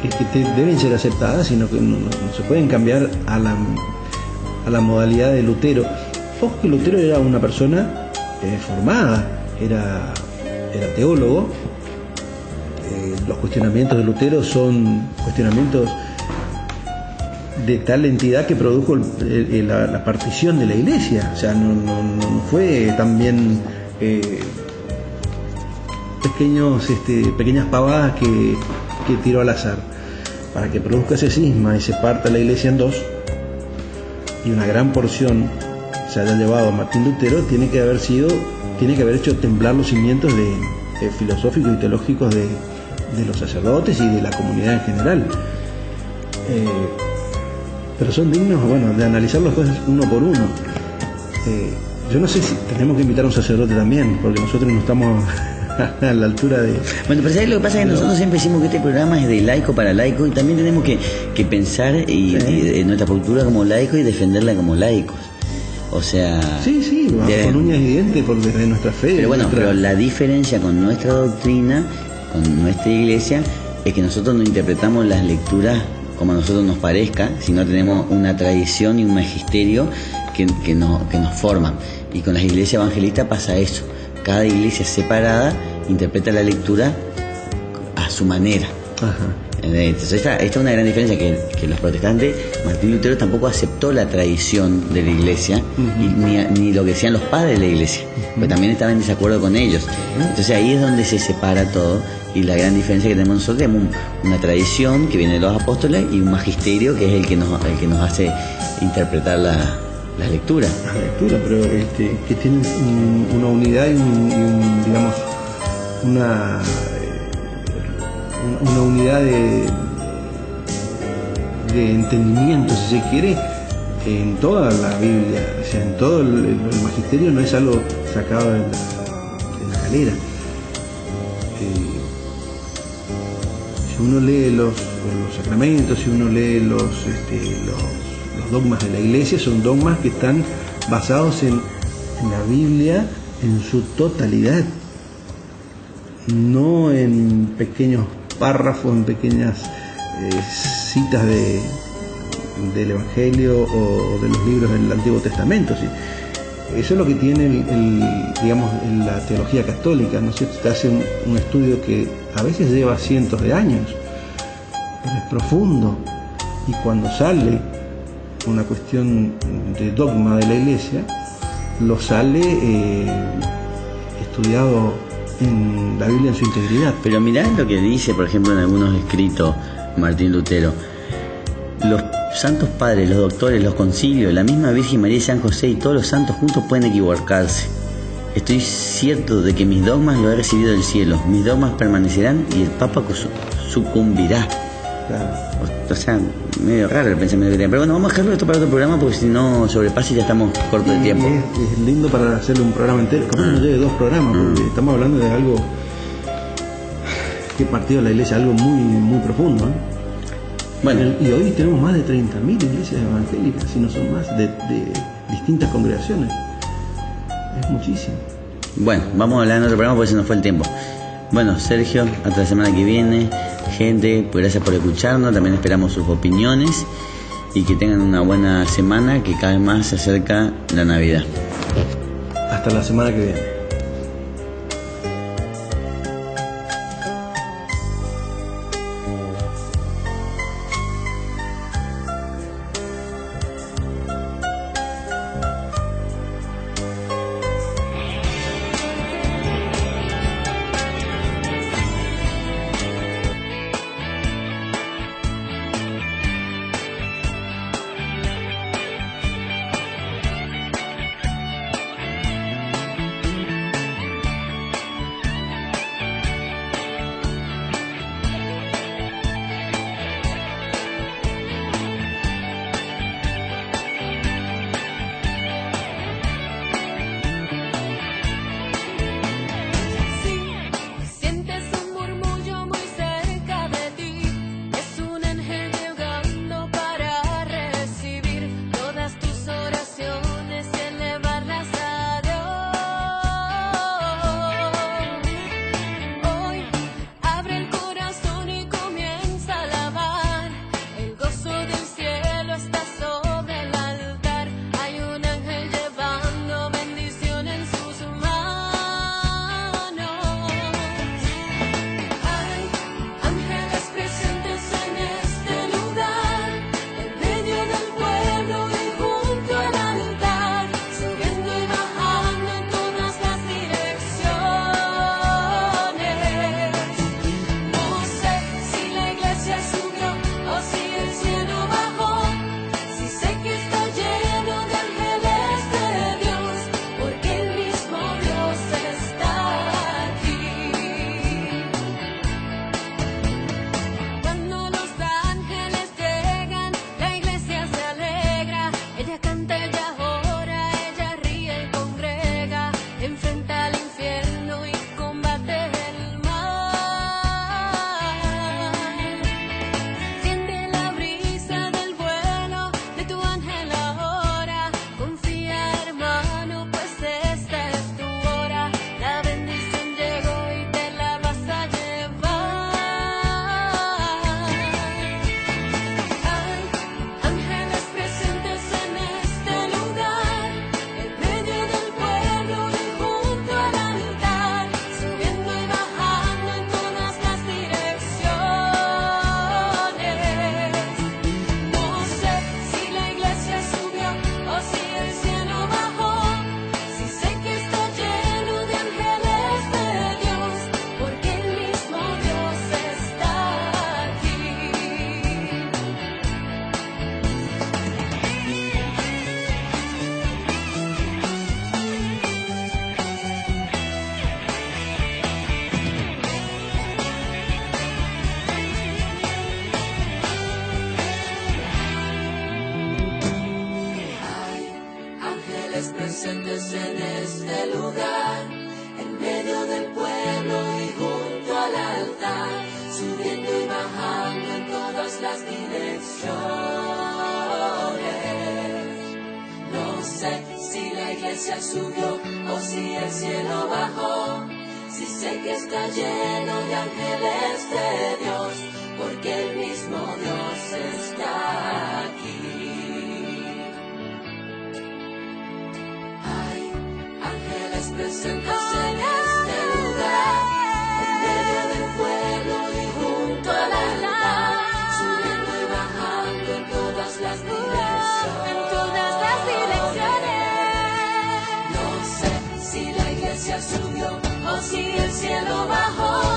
que deben ser aceptadas, sino que no se pueden cambiar a la modalidad de Lutero. Ojo que Lutero era una persona formada, era teólogo. Los cuestionamientos de Lutero son cuestionamientos de tal entidad que produjo la partición de la iglesia. O sea, no fue también pequeñas pavadas que tiró al azar. Para que produzca ese cisma y se parta la iglesia en dos, y una gran porción se haya llevado a Martín Lutero, tiene que haber hecho temblar los cimientos filosóficos y teológicos de los sacerdotes y de la comunidad en general. Pero son dignos, de analizar las cosas uno por uno. Yo no sé si tenemos que invitar a un sacerdote también, porque nosotros no estamos a la altura de... Bueno, pero ¿sabes lo que pasa? Es que nosotros siempre decimos que este programa es de laico para laico, y también tenemos que pensar y nuestra postura como laico y defenderla como laicos. O sea... Sí, con uñas y dientes desde nuestra fe. Pero bueno, pero la diferencia con nuestra doctrina, con nuestra iglesia, es que nosotros no interpretamos las lecturas como a nosotros nos parezca, sino tenemos una tradición y un magisterio que nos forman. Y con las iglesias evangelistas pasa eso. Cada iglesia separada interpreta la lectura a su manera. Ajá. Entonces esta es una gran diferencia, que los protestantes, Martín Lutero tampoco aceptó la tradición de la iglesia, ni lo que decían los padres de la iglesia, porque también estaba en desacuerdo con ellos. Entonces ahí es donde se separa todo, y la gran diferencia que tenemos nosotros es una tradición que viene de los apóstoles y un magisterio que es el que nos hace interpretar las lecturas. La lectura, pero que tienen una unidad y digamos una unidad de entendimiento, si se quiere, en toda la Biblia. O sea, en todo el magisterio no es algo sacado de la galera. Si uno lee los sacramentos, si uno lee los dogmas de la Iglesia, son dogmas que están basados en la Biblia en su totalidad, no en pequeños párrafos, en pequeñas citas del Evangelio o de los libros del Antiguo Testamento. ¿Sí? Eso es lo que tiene digamos, la teología católica, ¿no es cierto? Se hace un estudio que a veces lleva cientos de años, pero es profundo, y cuando sale una cuestión de dogma de la Iglesia, lo sale estudiado en la Biblia en su integridad. Pero mirá lo que dice, por ejemplo, en algunos escritos Martín Lutero. Los santos padres, los doctores, los concilios, la misma Virgen María y San José y todos los santos juntos pueden equivocarse. Estoy cierto de que mis dogmas los he recibido del cielo, mis dogmas permanecerán y el Papa sucumbirá. Claro. O sea, medio raro el pensamiento que tiene. Pero bueno, vamos a dejarlo esto para otro programa porque si no sobrepasa y ya estamos cortos de tiempo. Es lindo para hacerle un programa entero, capaz no lleve 2 programas, porque estamos hablando de algo que partió de la Iglesia, algo muy, muy profundo, ¿eh? Bueno, Y hoy tenemos más de 30.000 iglesias evangélicas, si no son más, de distintas congregaciones. Es muchísimo. bueno, vamos a hablar en otro programa porque se nos fue el tiempo. Bueno, Sergio, hasta la semana que viene. Gente, pues gracias por escucharnos. También esperamos sus opiniones y que tengan una buena semana, que cada vez más se acerca la Navidad. Hasta la semana que viene. iglesia subió o si el cielo bajó. Si sé que está lleno de ángeles de Dios, porque el mismo Dios está aquí. Hay ángeles presentes en este lugar, en medio del pueblo y junto al altar, subiendo y bajando en todas las direcciones. No sé si la iglesia subió o si el cielo bajó.